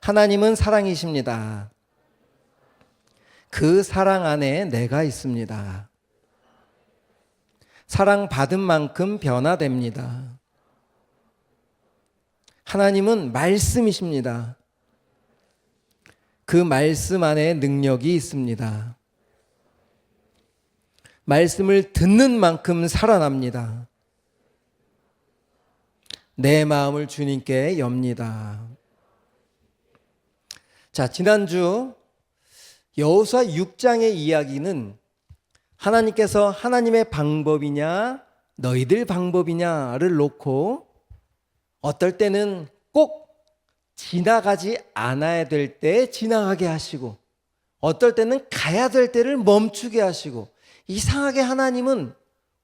하나님은 사랑이십니다. 그 사랑 안에 내가 있습니다. 사랑받은 만큼 변화됩니다. 하나님은 말씀이십니다. 그 말씀 안에 능력이 있습니다. 말씀을 듣는 만큼 살아납니다. 내 마음을 주님께 엽니다. 자, 지난주 여호수아 6장의 이야기는 하나님께서 하나님의 방법이냐 너희들 방법이냐를 놓고 어떨 때는 꼭 지나가지 않아야 될 때 지나가게 하시고 어떨 때는 가야 될 때를 멈추게 하시고, 이상하게 하나님은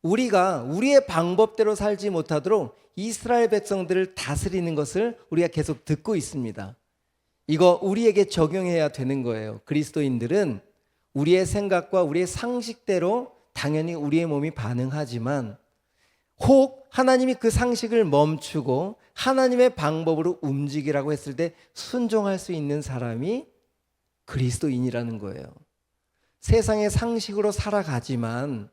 우리가 우리의 방법대로 살지 못하도록 이스라엘 백성들을 다스리는 것을 우리가 계속 듣고 있습니다. 이거 우리에게 적용해야 되는 거예요. 그리스도인들은 우리의 생각과 우리의 상식대로 당연히 우리의 몸이 반응하지만 혹 하나님이 그 상식을 멈추고 하나님의 방법으로 움직이라고 했을 때 순종할 수 있는 사람이 그리스도인이라는 거예요. 세상의 상식으로 살아가지만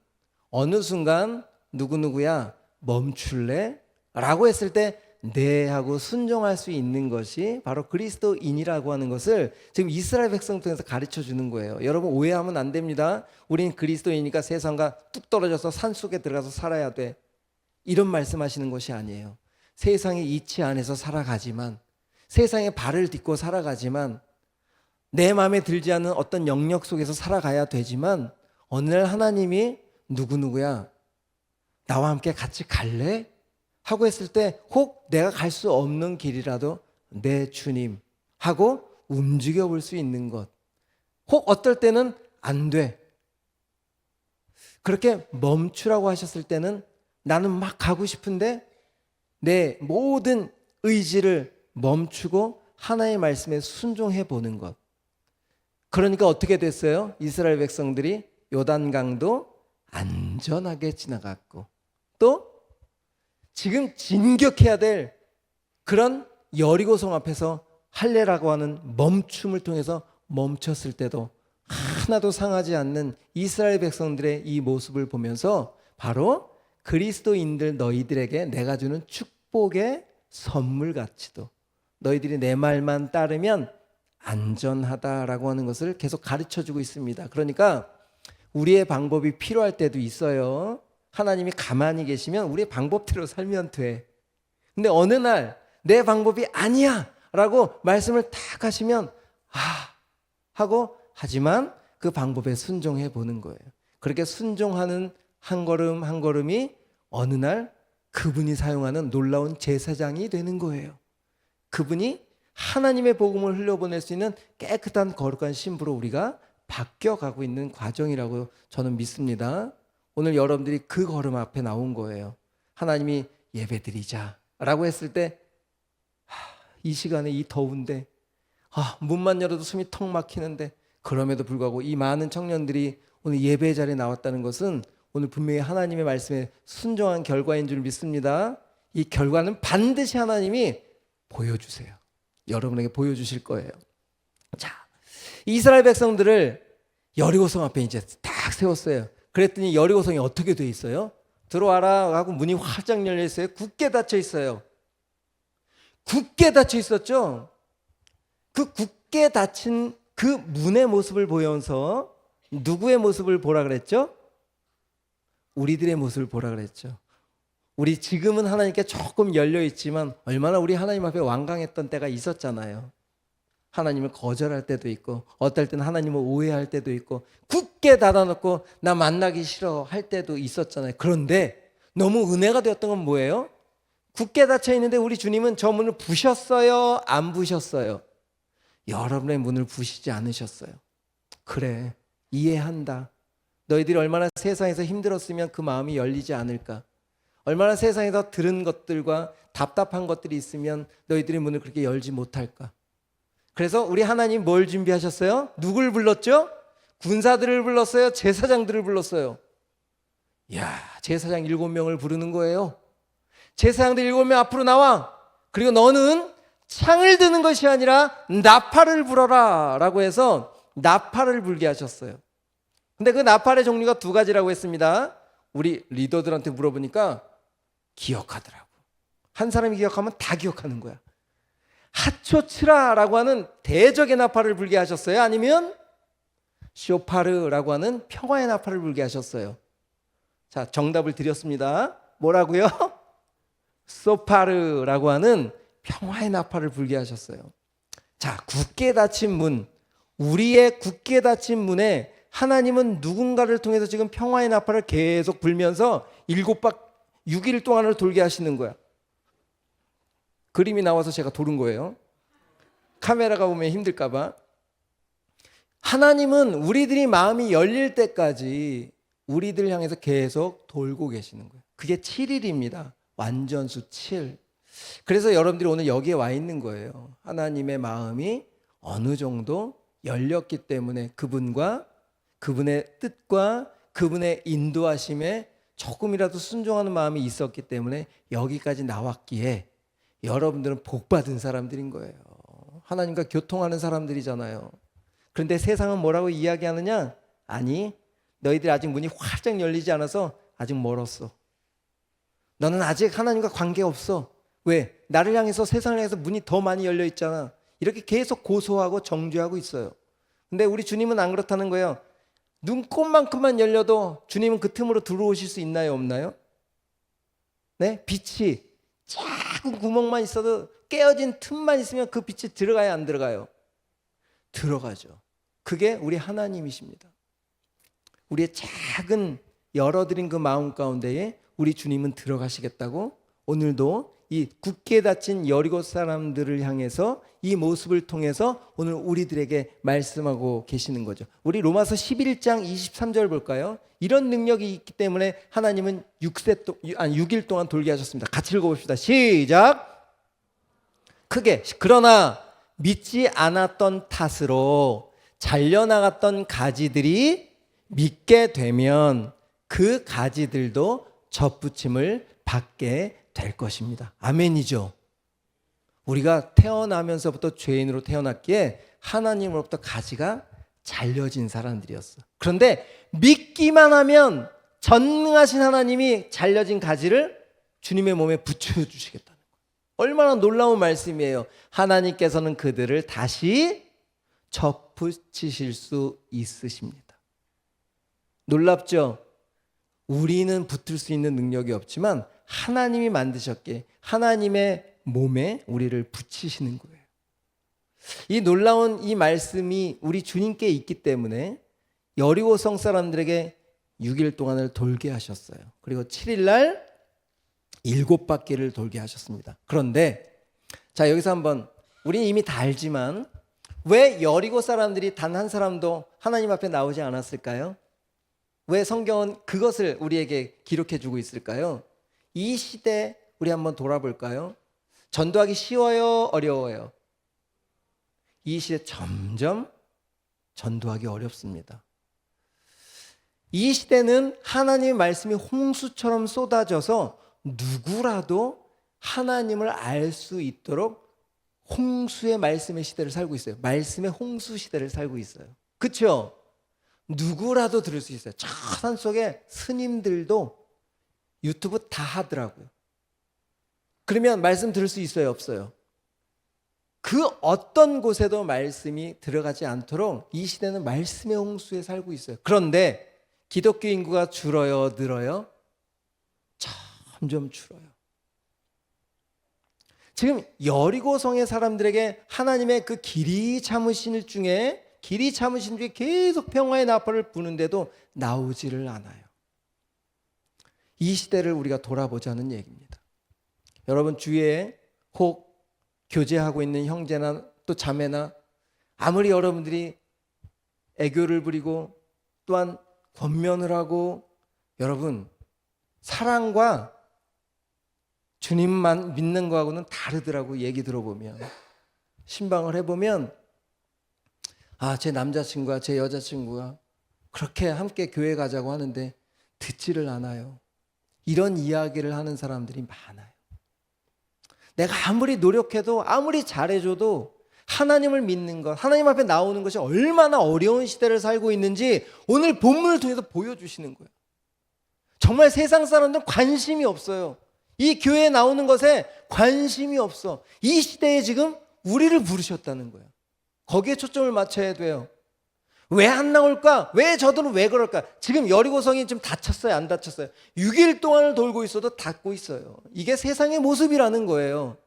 어느 순간 누구누구야 멈출래? 라고 했을 때 네 하고 순종할 수 있는 것이 바로 그리스도인이라고 하는 것을 지금 이스라엘 백성 통해서 가르쳐 주는 거예요. 여러분 오해하면 안 됩니다. 우린 그리스도인이니까 세상과 뚝 떨어져서 산속에 들어가서 살아야 돼, 이런 말씀하시는 것이 아니에요. 세상의 이치 안에서 살아가지만, 세상의 발을 딛고 살아가지만, 내 마음에 들지 않는 어떤 영역 속에서 살아가야 되지만 어느 날 하나님이 누구누구야 나와 함께 같이 갈래? 하고 했을 때 혹 내가 갈 수 없는 길이라도 내 주님 하고 움직여 볼 수 있는 것, 혹 어떨 때는 안 돼, 그렇게 멈추라고 하셨을 때는 나는 막 가고 싶은데 내 모든 의지를 멈추고 하나님의 말씀에 순종해 보는 것. 그러니까 어떻게 됐어요? 이스라엘 백성들이 요단강도 안전하게 지나갔고, 또 지금 진격해야 될 그런 여리고성 앞에서 할례라고 하는 멈춤을 통해서 멈췄을 때도 하나도 상하지 않는 이스라엘 백성들의 이 모습을 보면서 바로 그리스도인들 너희들에게 내가 주는 축복의 선물같이도 너희들이 내 말만 따르면 안전하다라고 하는 것을 계속 가르쳐주고 있습니다. 그러니까 우리의 방법이 필요할 때도 있어요. 하나님이 가만히 계시면 우리의 방법대로 살면 돼. 근데 어느 날 내 방법이 아니야 라고 말씀을 딱 하시면 하고 하지만 그 방법에 순종해 보는 거예요. 그렇게 순종하는 한 걸음 한 걸음이 어느 날 그분이 사용하는 놀라운 제사장이 되는 거예요. 그분이 하나님의 복음을 흘려보낼 수 있는 깨끗한 거룩한 신부로 우리가 바뀌어가고 있는 과정이라고 저는 믿습니다. 오늘 여러분들이 그 걸음 앞에 나온 거예요. 하나님이 예배드리자 라고 했을 때 이 시간에 이 더운데 문만 열어도 숨이 턱 막히는데, 그럼에도 불구하고 이 많은 청년들이 오늘 예배 자리에 나왔다는 것은 오늘 분명히 하나님의 말씀에 순종한 결과인 줄 믿습니다. 이 결과는 반드시 하나님이 보여주세요. 여러분에게 보여주실 거예요. 자, 이스라엘 백성들을 여리고성 앞에 이제 딱 세웠어요. 그랬더니 여리고성이 어떻게 돼 있어요? 들어와라 하고 문이 활짝 열려 있어요. 굳게 닫혀 있어요. 굳게 닫혀 있었죠. 그 굳게 닫힌 그 문의 모습을 보면서 누구의 모습을 보라 그랬죠? 우리들의 모습을 보라 그랬죠. 우리 지금은 하나님께 조금 열려 있지만 얼마나 우리 하나님 앞에 완강했던 때가 있었잖아요. 하나님을 거절할 때도 있고 어떨 때는 하나님을 오해할 때도 있고 굳게 닫아놓고 나 만나기 싫어 할 때도 있었잖아요. 그런데 너무 은혜가 되었던 건 뭐예요? 굳게 닫혀 있는데 우리 주님은 저 문을 부셨어요? 안 부셨어요? 여러분의 문을 부시지 않으셨어요. 그래, 이해한다. 너희들이 얼마나 세상에서 힘들었으면 그 마음이 열리지 않을까. 얼마나 세상에서 들은 것들과 답답한 것들이 있으면 너희들의 문을 그렇게 열지 못할까. 그래서 우리 하나님 뭘 준비하셨어요? 누굴 불렀죠? 군사들을 불렀어요? 제사장들을 불렀어요? 이야, 제사장 7명을 부르는 거예요. 제사장들 7명 앞으로 나와. 그리고 너는 창을 드는 것이 아니라 나팔을 불어라 라고 해서 나팔을 불게 하셨어요. 근데 그 나팔의 종류가 두 가지라고 했습니다. 우리 리더들한테 물어보니까 기억하더라고. 한 사람이 기억하면 다 기억하는 거야. 하초츠라라고 하는 대적의 나팔을 불게 하셨어요? 아니면 쇼파르라고 하는 평화의 나팔을 불게 하셨어요? 자, 정답을 드렸습니다. 뭐라고요? 소파르라고 하는 평화의 나팔을 불게 하셨어요. 자, 굳게 닫힌 문, 우리의 굳게 닫힌 문에 하나님은 누군가를 통해서 지금 평화의 나팔을 계속 불면서 6일 동안을 돌게 하시는 거야. 그림이 나와서 제가 도른 거예요. 카메라가 보면 힘들까 봐. 하나님은 우리들이 마음이 열릴 때까지 우리들 향해서 계속 돌고 계시는 거예요. 그게 7일입니다. 완전수 7. 그래서 여러분들이 오늘 여기에 와 있는 거예요. 하나님의 마음이 어느 정도 열렸기 때문에 그분과 그분의 뜻과 그분의 인도하심에 조금이라도 순종하는 마음이 있었기 때문에 여기까지 나왔기에 여러분들은 복받은 사람들인 거예요. 하나님과 교통하는 사람들이잖아요. 그런데 세상은 뭐라고 이야기하느냐? 아니, 너희들 아직 문이 활짝 열리지 않아서 아직 멀었어. 너는 아직 하나님과 관계없어. 왜? 나를 향해서, 세상을 향해서 문이 더 많이 열려 있잖아. 이렇게 계속 고소하고 정죄하고 있어요. 근데 우리 주님은 안 그렇다는 거예요. 눈꼽만큼만 열려도 주님은 그 틈으로 들어오실 수 있나요, 없나요? 네? 빛이 작은 구멍만 있어도, 깨어진 틈만 있으면 그 빛이 들어가요, 안 들어가요? 들어가죠. 그게 우리 하나님이십니다. 우리의 작은 열어드린 그 마음 가운데에 우리 주님은 들어가시겠다고 오늘도 이 굳게 닫힌 여리고 사람들을 향해서 이 모습을 통해서 오늘 우리들에게 말씀하고 계시는 거죠. 우리 로마서 11장 23절 볼까요? 이런 능력이 있기 때문에 하나님은 6일 동안 돌게 하셨습니다. 같이 읽어봅시다. 시작. 크게. 그러나 믿지 않았던 탓으로 잘려나갔던 가지들이 믿게 되면 그 가지들도 접붙임을 받게 될 것입니다. 아멘이죠. 우리가 태어나면서부터 죄인으로 태어났기에 하나님으로부터 가지가 잘려진 사람들이었어. 그런데 믿기만 하면 전능하신 하나님이 잘려진 가지를 주님의 몸에 붙여주시겠다는 거예요. 얼마나 놀라운 말씀이에요. 하나님께서는 그들을 다시 접붙이실 수 있으십니다. 놀랍죠? 우리는 붙을 수 있는 능력이 없지만 하나님이 만드셨기에 하나님의 몸에 우리를 붙이시는 거예요. 이 놀라운 이 말씀이 우리 주님께 있기 때문에 여리고성 사람들에게 6일 동안을 돌게 하셨어요. 그리고 7일 날 7바퀴를 돌게 하셨습니다. 그런데 자, 여기서 한번, 우리는 이미 다 알지만 왜 여리고 사람들이 단 한 사람도 하나님 앞에 나오지 않았을까요? 왜 성경은 그것을 우리에게 기록해 주고 있을까요? 이 시대 우리 한번 돌아볼까요? 전도하기 쉬워요? 어려워요? 이 시대 점점 전도하기 어렵습니다. 이 시대는 하나님의 말씀이 홍수처럼 쏟아져서 누구라도 하나님을 알 수 있도록 홍수의 말씀의 시대를 살고 있어요. 말씀의 홍수 시대를 살고 있어요. 그렇죠? 누구라도 들을 수 있어요. 저 산속에 스님들도 유튜브 다 하더라고요. 그러면 말씀 들을 수 있어요, 없어요? 그 어떤 곳에도 말씀이 들어가지 않도록 이 시대는 말씀의 홍수에 살고 있어요. 그런데 기독교 인구가 줄어요, 늘어요? 점점 줄어요. 지금 여리고성의 사람들에게 하나님의 그 길이 참으신 중에 계속 평화의 나팔을 부는데도 나오지를 않아요. 이 시대를 우리가 돌아보자는 얘기입니다. 여러분 주위에 혹 교제하고 있는 형제나 또 자매나 아무리 여러분들이 애교를 부리고 또한 권면을 하고, 여러분 사랑과 주님만 믿는 거하고는 다르더라고. 얘기 들어보면, 신방을 해보면, 아, 제 남자친구가 제 여자친구가 그렇게 함께 교회 가자고 하는데 듣지를 않아요. 이런 이야기를 하는 사람들이 많아요. 내가 아무리 노력해도 아무리 잘해줘도 하나님을 믿는 것, 하나님 앞에 나오는 것이 얼마나 어려운 시대를 살고 있는지 오늘 본문을 통해서 보여주시는 거예요. 정말 세상 사람들은 관심이 없어요. 이 교회에 나오는 것에 관심이 없어. 이 시대에 지금 우리를 부르셨다는 거예요. 거기에 초점을 맞춰야 돼요. 왜 안 나올까? 왜 저들은 왜 그럴까? 지금 여리고성이 좀 닫혔어요? 안 닫혔어요? 6일 동안을 돌고 있어도 닫고 있어요. 이게 세상의 모습이라는 거예요.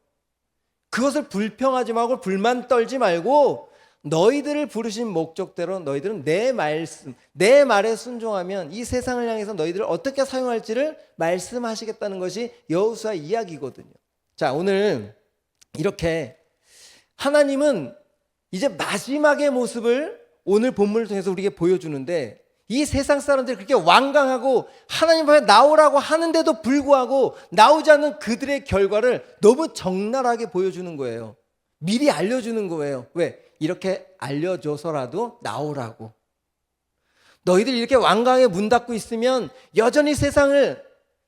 그것을 불평하지 말고 불만 떨지 말고 너희들을 부르신 목적대로 너희들은 내 말씀, 내 말에 순종하면 이 세상을 향해서 너희들을 어떻게 사용할지를 말씀하시겠다는 것이 여호수아 이야기거든요. 자, 오늘 이렇게 하나님은 이제 마지막의 모습을 오늘 본문을 통해서 우리에게 보여주는데 이 세상 사람들이 그렇게 완강하고 하나님 앞에 나오라고 하는데도 불구하고 나오지 않는 그들의 결과를 너무 적나라하게 보여주는 거예요. 미리 알려주는 거예요. 왜? 이렇게 알려줘서라도 나오라고. 너희들 이렇게 완강하게 문 닫고 있으면 여전히 세상을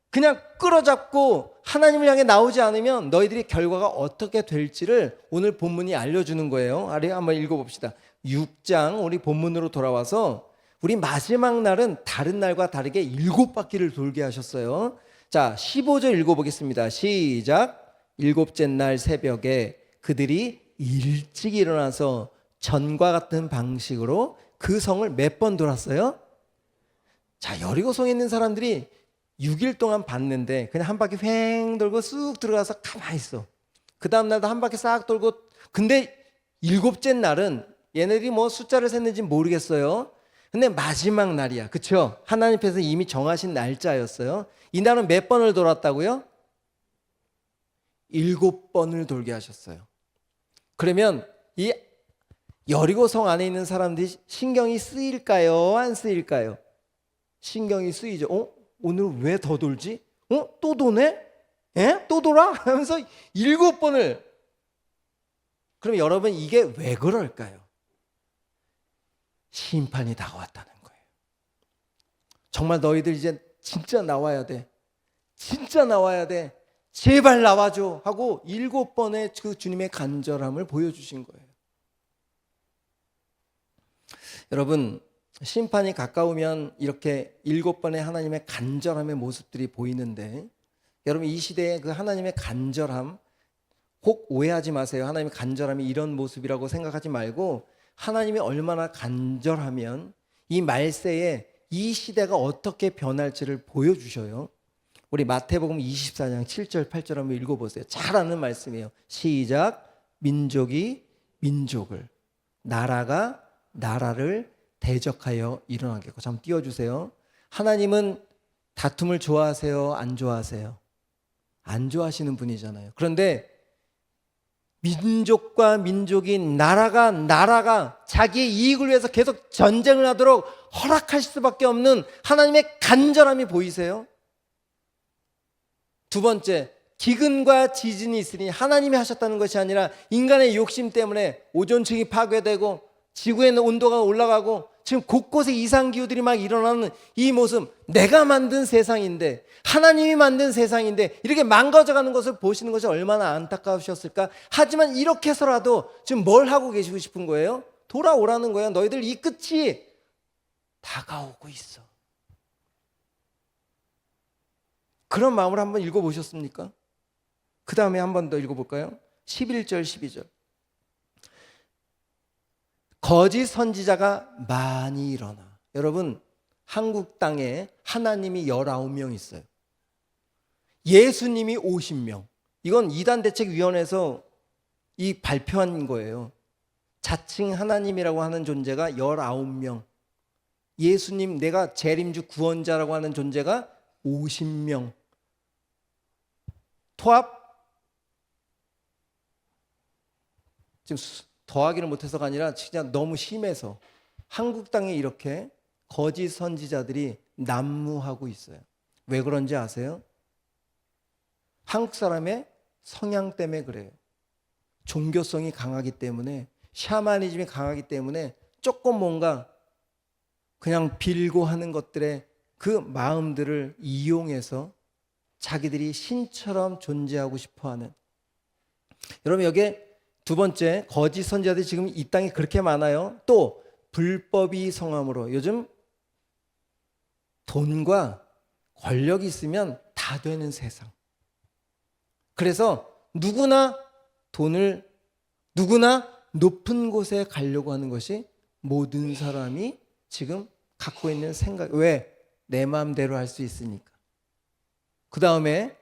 그냥 끌어잡고 하나님을 향해 나오지 않으면 너희들의 결과가 어떻게 될지를 오늘 본문이 알려주는 거예요. 한번 읽어봅시다. 6장 우리 본문으로 돌아와서 우리 마지막 날은 다른 날과 다르게 7바퀴를 돌게 하셨어요. 자, 15절 읽어보겠습니다. 시작. 7째 날 새벽에 그들이 일찍 일어나서 전과 같은 방식으로 그 성을 몇 번 돌았어요? 자, 여리고성에 있는 사람들이 6일 동안 봤는데 그냥 한 바퀴 횡 돌고 쑥 들어가서 가만히 있어. 그 다음 날도 한 바퀴 싹 돌고, 근데 7째 날은 얘네들이 뭐 숫자를 셌는지 모르겠어요. 근데 마지막 날이야. 그쵸? 하나님께서 이미 정하신 날짜였어요. 이 날은 몇 번을 돌았다고요? 7번을 돌게 하셨어요. 그러면 이 여리고성 안에 있는 사람들이 신경이 쓰일까요? 안 쓰일까요? 신경이 쓰이죠. 오늘 왜 더 돌지? 또 도네? 또 돌아? 하면서 7번을. 그럼 여러분 이게 왜 그럴까요? 심판이 다가왔다는 거예요. 정말 너희들 이제 진짜 나와야 돼. 진짜 나와야 돼. 제발 나와줘 하고 7번의 그 주님의 간절함을 보여주신 거예요. 여러분, 심판이 가까우면 이렇게 7번의 하나님의 간절함의 모습들이 보이는데, 여러분 이 시대에 그 하나님의 간절함 혹 오해하지 마세요. 하나님의 간절함이 이런 모습이라고 생각하지 말고 하나님이 얼마나 간절하면 이 말세에 이 시대가 어떻게 변할지를 보여주셔요. 우리 마태복음 24장 7절 8절 한번 읽어보세요. 잘 아는 말씀이에요. 시작. 민족이 민족을, 나라가 나라를 대적하여 일어나겠고. 잠깐 띄워주세요. 하나님은 다툼을 좋아하세요? 안 좋아하세요? 안 좋아하시는 분이잖아요. 그런데 민족과 민족이, 나라가 자기의 이익을 위해서 계속 전쟁을 하도록 허락하실 수밖에 없는 하나님의 간절함이 보이세요? 두 번째, 기근과 지진이 있으니 하나님이 하셨다는 것이 아니라 인간의 욕심 때문에 오존층이 파괴되고 지구의 온도가 올라가고 지금 곳곳에 이상기후들이 막 일어나는 이 모습, 내가 만든 세상인데, 하나님이 만든 세상인데 이렇게 망가져가는 것을 보시는 것이 얼마나 안타까우셨을까. 하지만 이렇게 해서라도 지금 뭘 하고 계시고 싶은 거예요? 돌아오라는 거예요. 너희들 이 끝이 다가오고 있어. 그런 마음으로 한번 읽어보셨습니까? 그 다음에 한 번 더 읽어볼까요? 11절 12절. 거짓 선지자가 많이 일어나. 여러분, 한국 땅에 하나님이 19명 있어요. 예수님이 50명. 이건 이단대책위원회에서 이 발표한 거예요. 자칭 하나님이라고 하는 존재가 19명. 예수님, 내가 재림주 구원자라고 하는 존재가 50명. 토합? 지금 더하기를 못해서가 아니라 진짜 너무 심해서 한국 땅에 이렇게 거짓 선지자들이 난무하고 있어요. 왜 그런지 아세요? 한국 사람의 성향 때문에 그래요. 종교성이 강하기 때문에, 샤머니즘이 강하기 때문에 조금 뭔가 그냥 빌고 하는 것들에 그 마음들을 이용해서 자기들이 신처럼 존재하고 싶어하는, 여러분 여기에 두 번째, 거짓 선지자들이 지금 이 땅에 그렇게 많아요. 또 불법이 성함으로, 요즘 돈과 권력이 있으면 다 되는 세상. 그래서 누구나 높은 곳에 가려고 하는 것이 모든 사람이 지금 갖고 있는 생각. 왜? 내 마음대로 할 수 있으니까. 그 다음에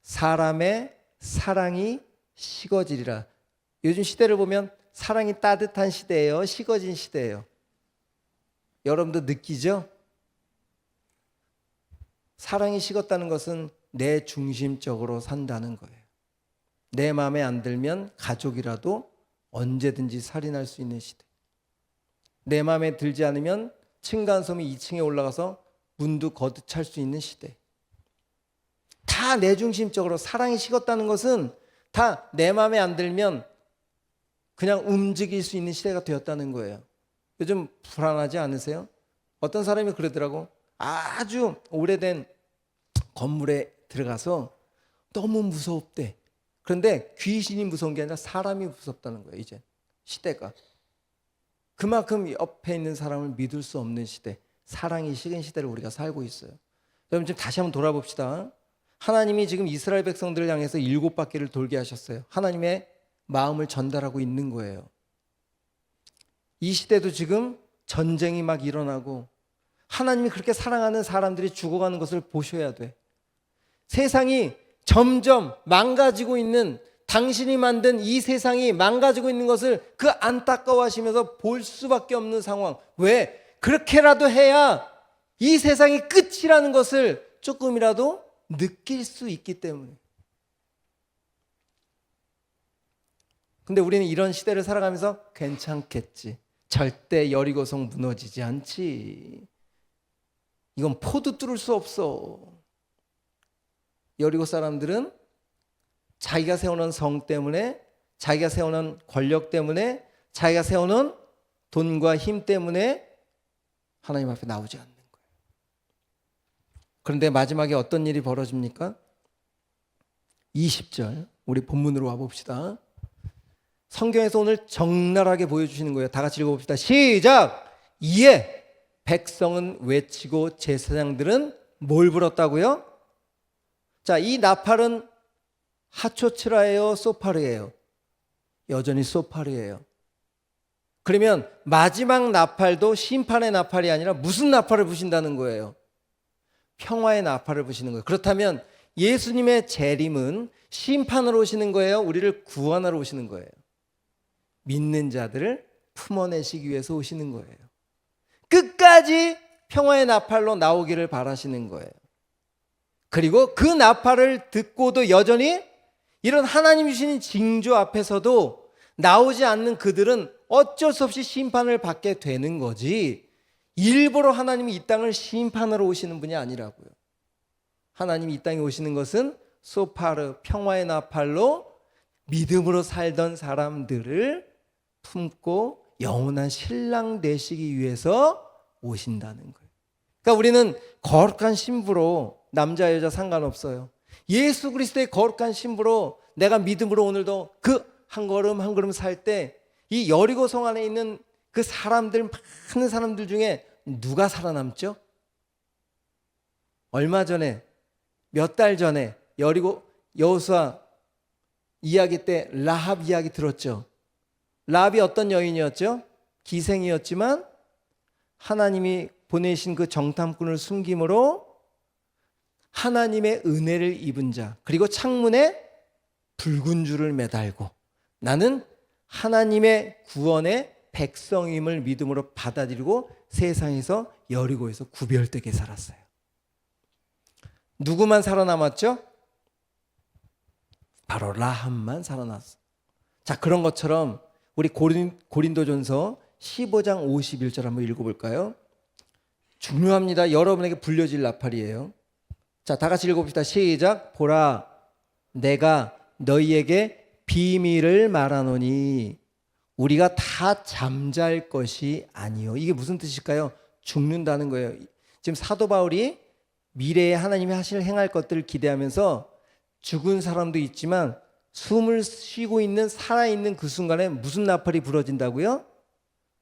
사람의 사랑이 식어지리라. 요즘 시대를 보면 사랑이 따뜻한 시대예요, 식어진 시대예요? 여러분도 느끼죠? 사랑이 식었다는 것은 내 중심적으로 산다는 거예요. 내 마음에 안 들면 가족이라도 언제든지 살인할 수 있는 시대. 내 마음에 들지 않으면 층간소음이 2층에 올라가서 문도 거듭찰 수 있는 시대. 다 내 중심적으로 사랑이 식었다는 것은 다 내 마음에 안 들면 그냥 움직일 수 있는 시대가 되었다는 거예요. 요즘 불안하지 않으세요? 어떤 사람이 그러더라고. 아주 오래된 건물에 들어가서 너무 무섭대. 그런데 귀신이 무서운 게 아니라 사람이 무섭다는 거예요. 이제 시대가 그만큼 옆에 있는 사람을 믿을 수 없는 시대, 사랑이 식은 시대를 우리가 살고 있어요. 여러분 지금 다시 한번 돌아봅시다. 하나님이 지금 이스라엘 백성들을 향해서 7바퀴를 돌게 하셨어요. 하나님의 마음을 전달하고 있는 거예요. 이 시대도 지금 전쟁이 막 일어나고 하나님이 그렇게 사랑하는 사람들이 죽어가는 것을 보셔야 돼. 세상이 점점 망가지고 있는, 당신이 만든 이 세상이 망가지고 있는 것을 그 안타까워하시면서 볼 수밖에 없는 상황. 왜? 그렇게라도 해야 이 세상이 끝이라는 것을 조금이라도 느낄 수 있기 때문에. 근데 우리는 이런 시대를 살아가면서 괜찮겠지, 절대 여리고성 무너지지 않지, 이건 포도 뚫을 수 없어. 여리고 사람들은 자기가 세워놓은 성 때문에, 자기가 세워놓은 권력 때문에, 자기가 세워놓은 돈과 힘 때문에 하나님 앞에 나오지 않는 거예요. 그런데 마지막에 어떤 일이 벌어집니까? 20절 우리 본문으로 와봅시다. 성경에서 오늘 적나라하게 보여주시는 거예요. 다 같이 읽어봅시다. 시작! 이에 백성은 외치고 제사장들은 뭘 불었다고요? 자, 이 나팔은 하초츠라예요, 소파르예요? 여전히 소파르예요. 그러면 마지막 나팔도 심판의 나팔이 아니라 무슨 나팔을 부신다는 거예요? 평화의 나팔을 부시는 거예요. 그렇다면 예수님의 재림은 심판으로 오시는 거예요, 우리를 구원하러 오시는 거예요? 믿는 자들을 품어내시기 위해서 오시는 거예요. 끝까지 평화의 나팔로 나오기를 바라시는 거예요. 그리고 그 나팔을 듣고도 여전히 이런 하나님 주시는 징조 앞에서도 나오지 않는 그들은 어쩔 수 없이 심판을 받게 되는 거지, 일부러 하나님이 이 땅을 심판하러 오시는 분이 아니라고요. 하나님이 이 땅에 오시는 것은 소파르, 평화의 나팔로 믿음으로 살던 사람들을 품고 영원한 신랑 되시기 위해서 오신다는 거예요. 그러니까 우리는 거룩한 신부로, 남자 여자 상관없어요, 예수 그리스도의 거룩한 신부로 내가 믿음으로 오늘도 그 한 걸음 한 걸음 살 때 이 여리고 성 안에 있는 그 사람들, 많은 사람들 중에 누가 살아남죠? 얼마 전에, 몇 달 전에 여리고 여호수아 이야기 때 라합 이야기 들었죠? 라합이 어떤 여인이었죠? 기생이었지만 하나님이 보내신 그 정탐꾼을 숨김으로 하나님의 은혜를 입은 자, 그리고 창문에 붉은 줄을 매달고 나는 하나님의 구원의 백성임을 믿음으로 받아들이고 세상에서 여리고에서 구별되게 살았어요. 누구만 살아남았죠? 바로 라합만 살아났어. 자, 그런 것처럼 우리 고린도전서 15장 51절 한번 읽어볼까요? 중요합니다. 여러분에게 불려질 나팔이에요. 자, 다 같이 읽어봅시다. 시작. 보라, 내가 너희에게 비밀을 말하노니 우리가 다 잠잘 것이 아니요. 이게 무슨 뜻일까요? 죽는다는 거예요. 지금 사도 바울이 미래에 하나님이 행할 것들을 기대하면서 죽은 사람도 있지만 숨을 쉬고 있는 살아있는 그 순간에 무슨 나팔이 불어진다고요?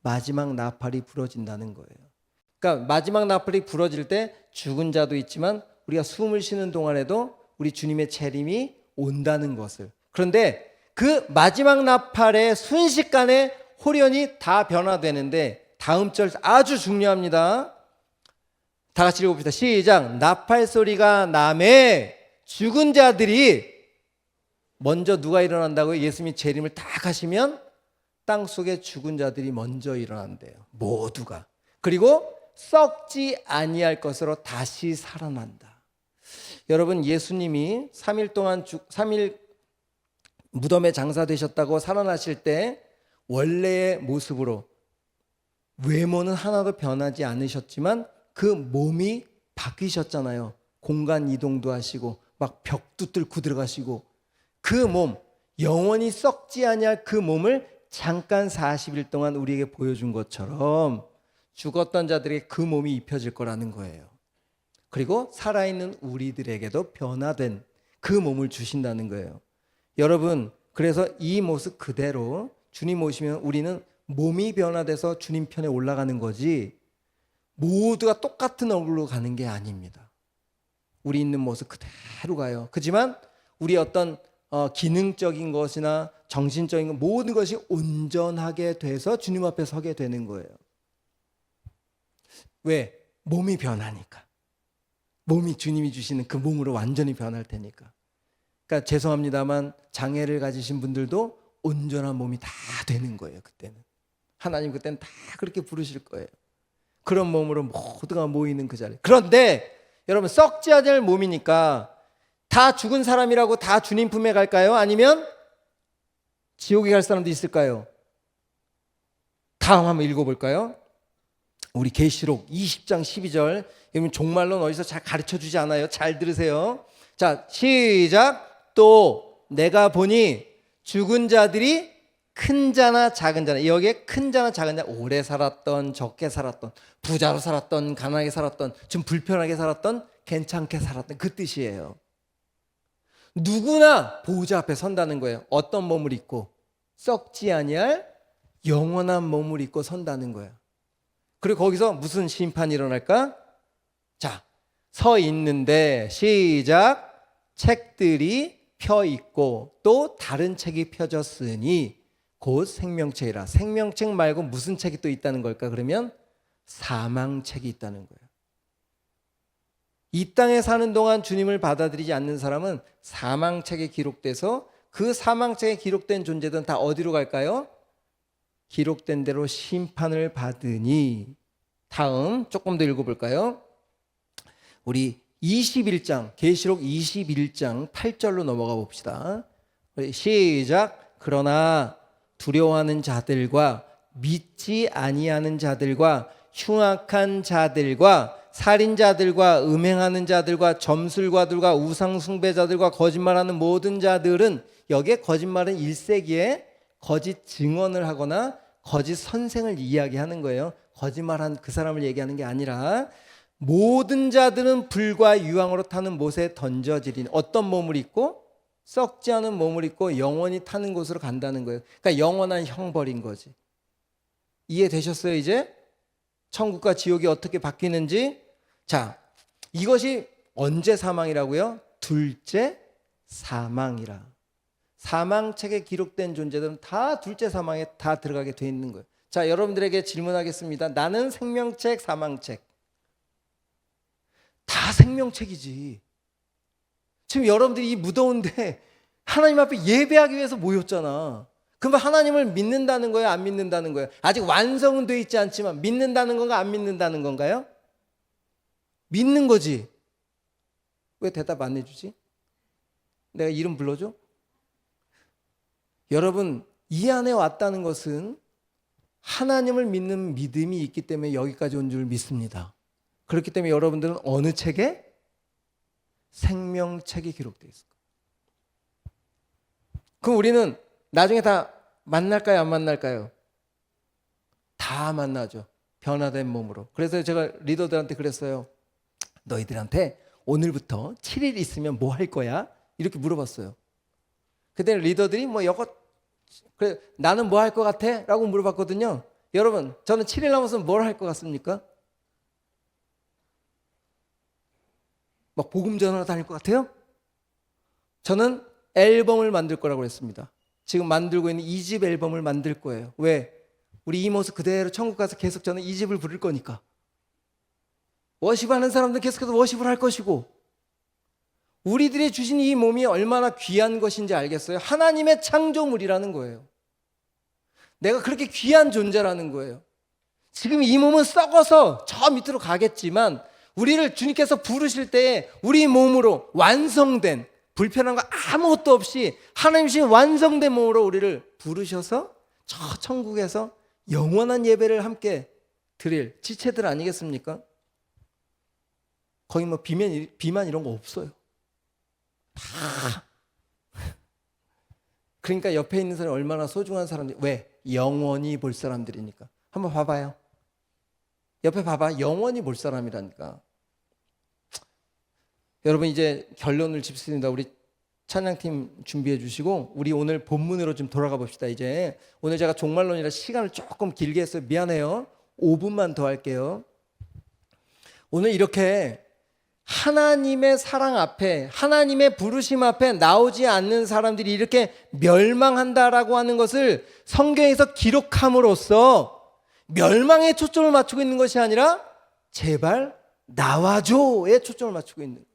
마지막 나팔이 불어진다는 거예요. 그러니까 마지막 나팔이 불어질 때 죽은 자도 있지만 우리가 숨을 쉬는 동안에도 우리 주님의 재림이 온다는 것을. 그런데 그 마지막 나팔의 순식간에 홀연히 다 변화되는데 다음 절 아주 중요합니다. 다 같이 읽어봅시다. 시작. 나팔 소리가 나매 죽은 자들이 먼저 누가 일어난다고요? 예수님이 재림을 딱 하시면 땅속에 죽은 자들이 먼저 일어난대요. 모두가. 그리고 썩지 아니할 것으로 다시 살아난다. 여러분, 예수님이 3일 무덤에 장사되셨다고 살아나실 때 원래의 모습으로 외모는 하나도 변하지 않으셨지만 그 몸이 바뀌셨잖아요. 공간 이동도 하시고 막 벽도 뚫고 들어가시고 그 몸, 영원히 썩지 아니할 그 몸을 잠깐 40일 동안 우리에게 보여준 것처럼 죽었던 자들에게 그 몸이 입혀질 거라는 거예요. 그리고 살아있는 우리들에게도 변화된 그 몸을 주신다는 거예요. 여러분, 그래서 이 모습 그대로 주님 오시면 우리는 몸이 변화돼서 주님 편에 올라가는 거지 모두가 똑같은 얼굴로 가는 게 아닙니다. 우리 있는 모습 그대로 가요. 그렇지만 우리 어떤 기능적인 것이나 정신적인 것 모든 것이 온전하게 돼서 주님 앞에 서게 되는 거예요. 왜? 몸이 변하니까. 몸이 주님이 주시는 그 몸으로 완전히 변할 테니까. 그러니까 죄송합니다만 장애를 가지신 분들도 온전한 몸이 다 되는 거예요. 그때는 하나님 그때는 다 그렇게 부르실 거예요. 그런 몸으로 모두가 모이는 그 자리. 그런데 여러분, 썩지 않을 몸이니까 다 죽은 사람이라고 다 주님 품에 갈까요? 아니면 지옥에 갈 사람도 있을까요? 다음 한번 읽어볼까요? 우리 계시록 20장 12절. 여러분 종말론 어디서 잘 가르쳐주지 않아요. 잘 들으세요. 자, 시작. 또 내가 보니 죽은 자들이 큰 자나 작은 자나, 여기에 큰 자나 작은 자, 오래 살았던 적게 살았던, 부자로 살았던 가난하게 살았던, 좀 불편하게 살았던 괜찮게 살았던 그 뜻이에요. 누구나 보호자 앞에 선다는 거예요. 어떤 몸을 입고? 썩지 아니할 영원한 몸을 입고 선다는 거예요. 그리고 거기서 무슨 심판이 일어날까? 자, 서 있는데 시작. 책들이 펴 있고 또 다른 책이 펴졌으니 곧 생명책이라. 생명책 말고 무슨 책이 또 있다는 걸까? 그러면 사망책이 있다는 거예요. 이 땅에 사는 동안 주님을 받아들이지 않는 사람은 사망책에 기록돼서 그 사망책에 기록된 존재들은 다 어디로 갈까요? 기록된 대로 심판을 받으니. 다음 조금 더 읽어볼까요? 우리 21장 계시록 21장 8절로 넘어가 봅시다. 시작. 그러나 두려워하는 자들과 믿지 아니하는 자들과 흉악한 자들과 살인자들과 음행하는 자들과 점술가들과 우상숭배자들과 거짓말하는 모든 자들은, 여기에 거짓말은 1세기에 거짓 증언을 하거나 거짓 선생을 이야기하는 거예요. 거짓말한 그 사람을 얘기하는 게 아니라 모든 자들은 불과 유황으로 타는 못에 던져지리니. 어떤 몸을 입고? 썩지 않은 몸을 입고 영원히 타는 곳으로 간다는 거예요. 그러니까 영원한 형벌인 거지. 이해되셨어요 이제? 천국과 지옥이 어떻게 바뀌는지. 자, 이것이 언제 사망이라고요? 둘째 사망이라. 사망책에 기록된 존재들은 다 둘째 사망에 다 들어가게 돼 있는 거예요. 자, 여러분들에게 질문하겠습니다. 나는 생명책, 사망책. 다 생명책이지. 지금 여러분들이 이 무더운데 하나님 앞에 예배하기 위해서 모였잖아. 그러면 하나님을 믿는다는 거예요? 안 믿는다는 거예요? 아직 완성은 돼 있지 않지만 믿는다는 건가 안 믿는다는 건가요? 믿는 거지. 왜 대답 안 해주지? 내가 이름 불러줘? 여러분, 이 안에 왔다는 것은 하나님을 믿는 믿음이 있기 때문에 여기까지 온 줄 믿습니다. 그렇기 때문에 여러분들은 어느 책에? 생명책이 기록되어 있을 거예요. 그럼 우리는 나중에 다 만날까요? 안 만날까요? 다 만나죠. 변화된 몸으로. 그래서 제가 리더들한테 그랬어요. 너희들한테 오늘부터 7일 있으면 뭐 할 거야? 이렇게 물어봤어요. 그때 리더들이 뭐 여거 그래 나는 뭐 할 것 같아? 라고 물어봤거든요. 여러분 저는 7일 남았으면 뭘 할 것 같습니까? 막 복음 전하러 다닐 것 같아요? 저는 앨범을 만들 거라고 했습니다. 지금 만들고 있는 2집 앨범을 만들 거예요. 왜? 우리 이 모습 그대로 천국 가서 계속 저는 2집을 부를 거니까. 워십하는 사람들은 계속해서 워십을 할 것이고, 우리들이 주신 이 몸이 얼마나 귀한 것인지 알겠어요? 하나님의 창조물이라는 거예요. 내가 그렇게 귀한 존재라는 거예요. 지금 이 몸은 썩어서 저 밑으로 가겠지만 우리를 주님께서 부르실 때에 우리 몸으로 완성된, 불편한 거 아무것도 없이 하나님 주신 완성된 몸으로 우리를 부르셔서 저 천국에서 영원한 예배를 함께 드릴 지체들 아니겠습니까? 거기 뭐 비만 이런 거 없어요. 다. 그러니까 옆에 있는 사람이 얼마나 소중한 사람들. 왜? 영원히 볼 사람들이니까. 한번 봐봐요. 옆에 봐봐. 영원히 볼 사람이라니까. 여러분 이제 결론을 짓습니다. 우리 찬양팀 준비해 주시고 우리 오늘 본문으로 좀 돌아가 봅시다. 이제 오늘 제가 종말론이라 시간을 조금 길게 했어요. 미안해요. 5분만 더 할게요. 오늘 이렇게 하나님의 사랑 앞에, 하나님의 부르심 앞에 나오지 않는 사람들이 이렇게 멸망한다라고 하는 것을 성경에서 기록함으로써 멸망에 초점을 맞추고 있는 것이 아니라 제발 나와줘에 초점을 맞추고 있는 거예요.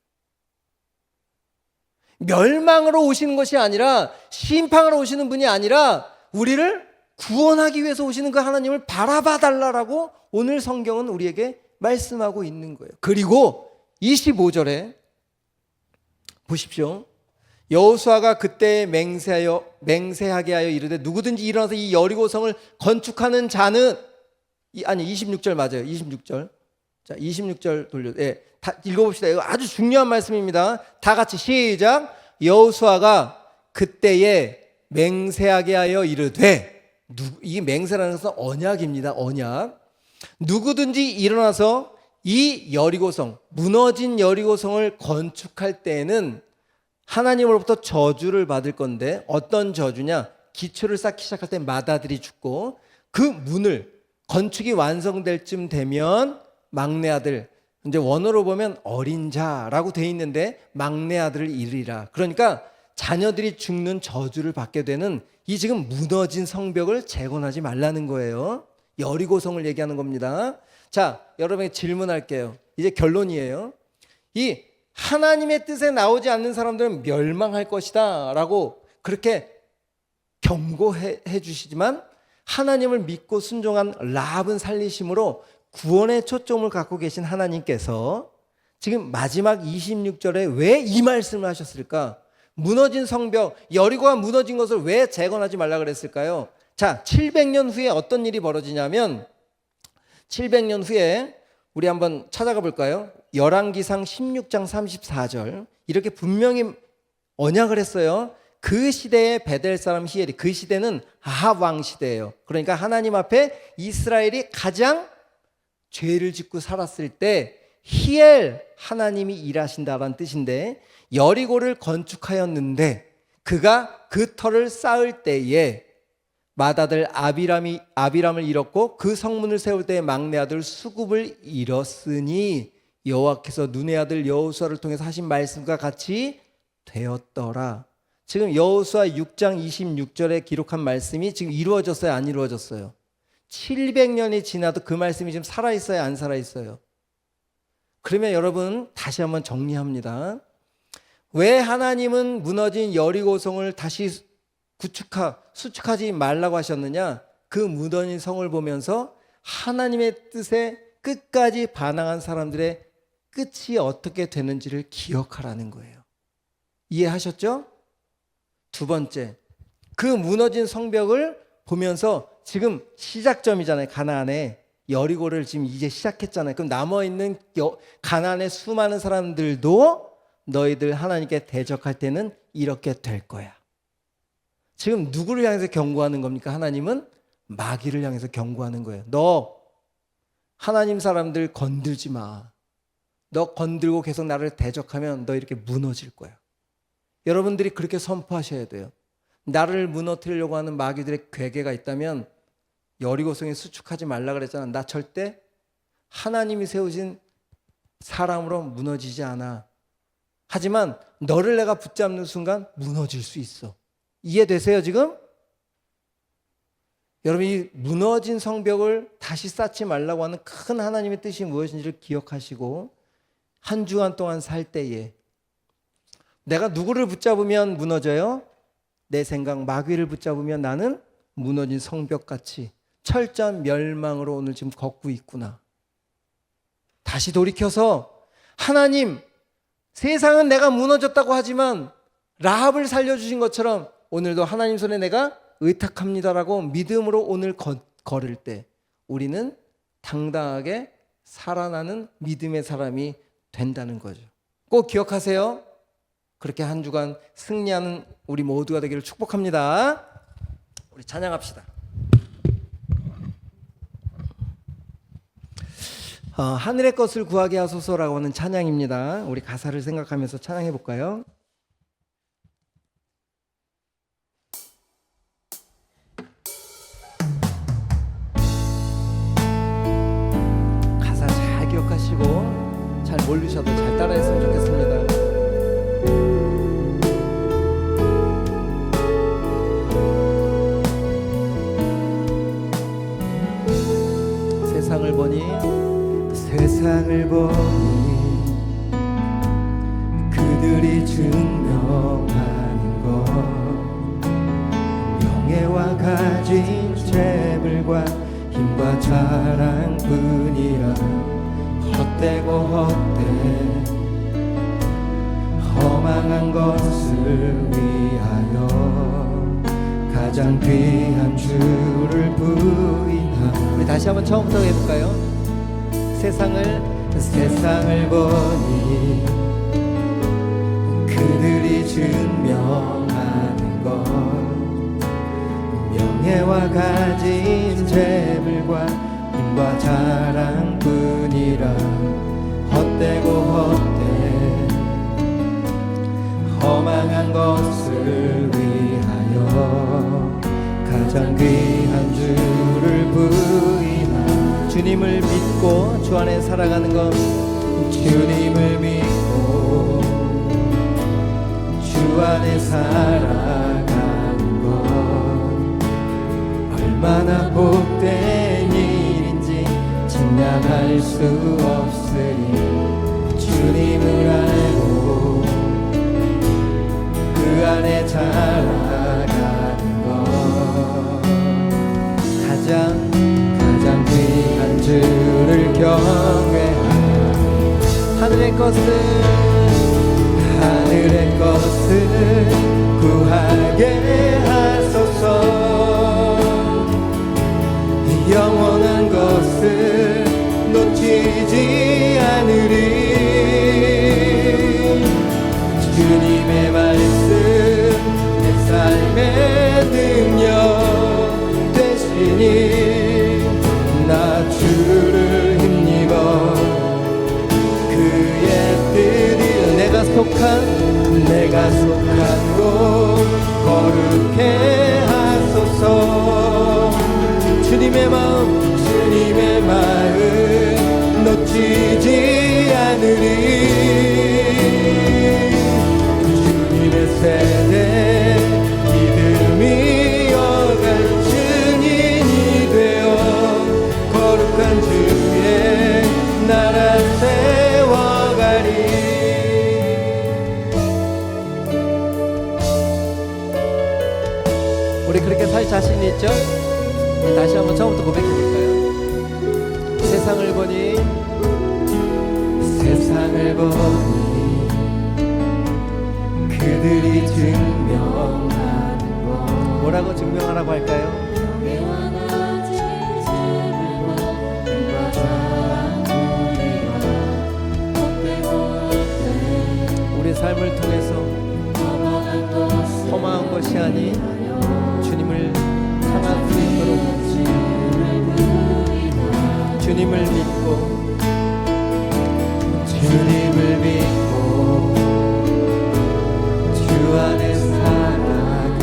멸망으로 오시는 것이 아니라, 심판하러 오시는 분이 아니라 우리를 구원하기 위해서 오시는 그 하나님을 바라봐 달라라고 오늘 성경은 우리에게 말씀하고 있는 거예요. 그리고 25절에 보십시오. 여호수아가 그때 맹세하게 하여 이르되 누구든지 일어나서 이 여리고성을 건축하는 자는, 아니 26절 맞아요. 26절. 자, 26절 돌려. 예, 다 읽어봅시다. 이거 아주 중요한 말씀입니다. 다 같이 시작. 여호수아가 그때에 맹세하게 하여 이르되, 이 맹세라는 것은 언약입니다. 언약. 누구든지 일어나서 이 여리고성, 무너진 여리고성을 건축할 때에는 하나님으로부터 저주를 받을 건데, 어떤 저주냐? 기초를 쌓기 시작할 때 맏아들이 죽고, 그 문을 건축이 완성될 쯤 되면 막내 아들, 이제 원어로 보면 어린 자라고 돼 있는데 막내 아들을 잃으리라. 그러니까 자녀들이 죽는 저주를 받게 되는 이 지금 무너진 성벽을 재건하지 말라는 거예요. 여리고성을 얘기하는 겁니다. 자, 여러분에게 질문할게요. 이제 결론이에요. 이 하나님의 뜻에 나오지 않는 사람들은 멸망할 것이다 라고 그렇게 경고해 주시지만, 하나님을 믿고 순종한 라합은 살리심으로 구원의 초점을 갖고 계신 하나님께서 지금 마지막 26절에 왜 이 말씀을 하셨을까? 무너진 성벽, 여리고가 무너진 것을 왜 재건하지 말라 그랬을까요? 자, 700년 후에 어떤 일이 벌어지냐면, 700년 후에 우리 한번 찾아가 볼까요? 열왕기상 16장 34절 이렇게 분명히 언약을 했어요. 그 시대의 베델 사람 히엘이, 그 시대는 아합 왕 시대예요. 그러니까 하나님 앞에 이스라엘이 가장 죄를 짓고 살았을 때 히엘 하나님이 일하신다라는 뜻인데, 여리고를 건축하였는데 그가 그 터를 쌓을 때에 맏아들 아비람을 잃었고 그 성문을 세울 때의 막내 아들 수굽을 잃었으니 여호와께서 눈의 아들 여호수아를 통해서 하신 말씀과 같이 되었더라. 지금 여호수아 6장 26절에 기록한 말씀이 지금 이루어졌어요, 안 이루어졌어요? 700년이 지나도 그 말씀이 지금 살아있어요, 안 살아있어요? 그러면 여러분 다시 한번 정리합니다. 왜 하나님은 무너진 여리고성을 다시 수축하지 말라고 하셨느냐? 그 무너진 성을 보면서 하나님의 뜻에 끝까지 반항한 사람들의 끝이 어떻게 되는지를 기억하라는 거예요. 이해하셨죠? 두 번째, 그 무너진 성벽을 보면서 지금 시작점이잖아요. 가나안에 여리고를 지금 이제 시작했잖아요. 그럼 남아있는 가나안의 수많은 사람들도 너희들 하나님께 대적할 때는 이렇게 될 거야. 지금 누구를 향해서 경고하는 겁니까? 하나님은 마귀를 향해서 경고하는 거예요. 너 하나님 사람들 건들지 마. 너 건들고 계속 나를 대적하면 너 이렇게 무너질 거야. 여러분들이 그렇게 선포하셔야 돼요. 나를 무너뜨리려고 하는 마귀들의 괴계가 있다면 여리고성에 수축하지 말라 그랬잖아. 나 절대 하나님이 세우신 사람으로 무너지지 않아. 하지만 너를 내가 붙잡는 순간 무너질 수 있어. 이해되세요 지금? 여러분, 이 무너진 성벽을 다시 쌓지 말라고 하는 큰 하나님의 뜻이 무엇인지를 기억하시고 한 주간 동안 살 때에 내가 누구를 붙잡으면 무너져요? 내 생각, 마귀를 붙잡으면 나는 무너진 성벽같이 철저한 멸망으로 오늘 지금 걷고 있구나. 다시 돌이켜서 하나님, 세상은 내가 무너졌다고 하지만 라합을 살려주신 것처럼 오늘도 하나님 손에 내가 의탁합니다라고 믿음으로 오늘 걸을 때 우리는 당당하게 살아나는 믿음의 사람이 된다는 거죠. 꼭 기억하세요. 그렇게 한 주간 승리하는 우리 모두가 되기를 축복합니다. 우리 찬양합시다. 하늘의 것을 구하게 하소서라고 하는 찬양입니다. 우리 가사를 생각하면서 찬양해 볼까요? 가사 잘 기억하시고 잘 모르셔도 잘 따라했으면 좋겠습니다. 세상을 보니 그들이 증명하는 것 명예와 가진 재물과 힘과 자랑뿐이라 헛되고 헛돼 허망한 것을 위하여 가장 귀한 주를 부인하며. 우리 다시 한번 처음부터 해볼까요? 세상을 보니 그들이 증명하는 것 명예와 가진 재물과 힘과 자랑뿐이라 헛되고 헛돼 허망한 것을 위하여 가장 귀한 주를 부인하며. 주님을 믿고 주 안에 살아가는 것, 주님을 믿고 주 안에 살아가는 것 얼마나 복된 일인지 측량할 수 없으니 주님을 알고 그 안에 살아가는 것 가장 귀한 주를 경외하며 하늘의 것을 구하게 하소서. 영원한 것을 놓치지 않으리. 주님의 말씀 내 삶의 능력 되시니 나 주를 힘입어 그의 뜻이 내가 속한 곳 거룩해 하소서. 주님의 마음 놓치지 않으리. 주님의 세대 믿음이 어갈 증인이 되어 거룩한 주의 나라 세워가리. 우리 그렇게 살 자신이 있죠? 다시 한번 처음부터 고백해볼까요? 세상을 보니 그들이 증명하는 것. 뭐라고 증명하라고 할까요? 우리 삶을 통해서 허망한 것이 아닌 주님을 향할 수 있도록 주님을 믿고 주 안에 살아가는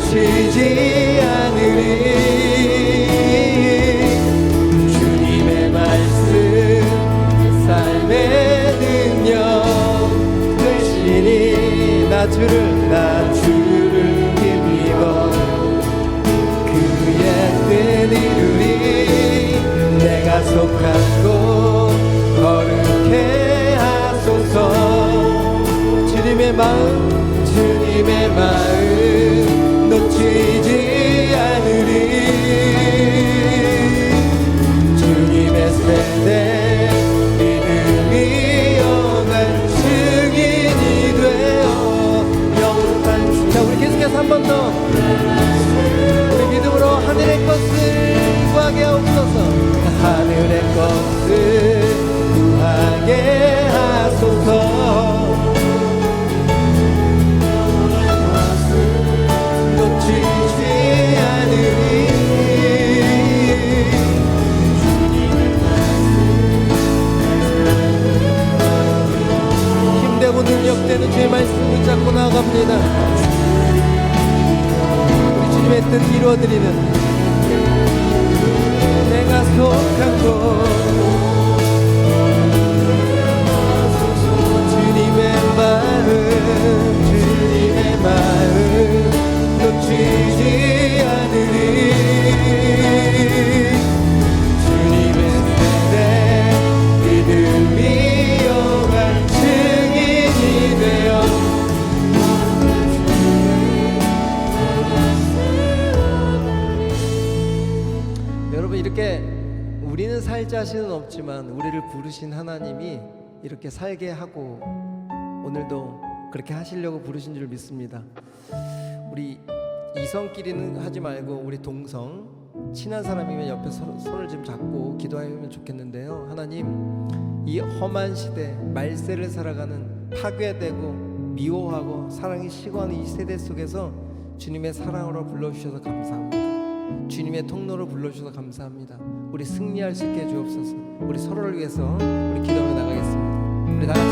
놓치지 않으리. 주님의 말씀 삶의 능력 되시니 나 주를 힘입어 그의 뜻 이루리. 내가 속한 곳 거룩해 하소서. 주님의 마음 놓치지 않으리. 주님의 세대 믿음이 영한 증인이 되어 영원한 주. 자, 우리 계속해서 한 번 더 우리 믿음으로 하늘의 것을 구하게 하옵소서. 하늘의 것을 구하게 하소서. 놓치지 않으리. 힘되고 능력되는 주의 말씀 붙잡고 나아갑니다. 우리 주님의 뜻 이루어드리는 내가 속한 곳 주님의 마음 놓치지 않으리. 주님의 세대 믿음이 영한 증인이 되어 여러분, 이렇게 우리는 살 자신은 없지만 우리를 부르신 하나님이 이렇게 살게 하고 오늘도 그렇게 하시려고 부르신 줄 믿습니다. 우리 이성끼리는 하지 말고 우리 동성 친한 사람이면 옆에 손을 좀 잡고 기도하면 좋겠는데요. 하나님, 이 험한 시대 말세를 살아가는 파괴되고 미워하고 사랑이 식어하는 이 세대 속에서 주님의 사랑으로 불러주셔서 감사합니다. 주님의 통로로 불러주셔서 감사합니다. 우리 승리할 수 있게 해주옵소서. 우리 서로를 위해서 우리 기도하며 나가겠습니다. 우리 다 같이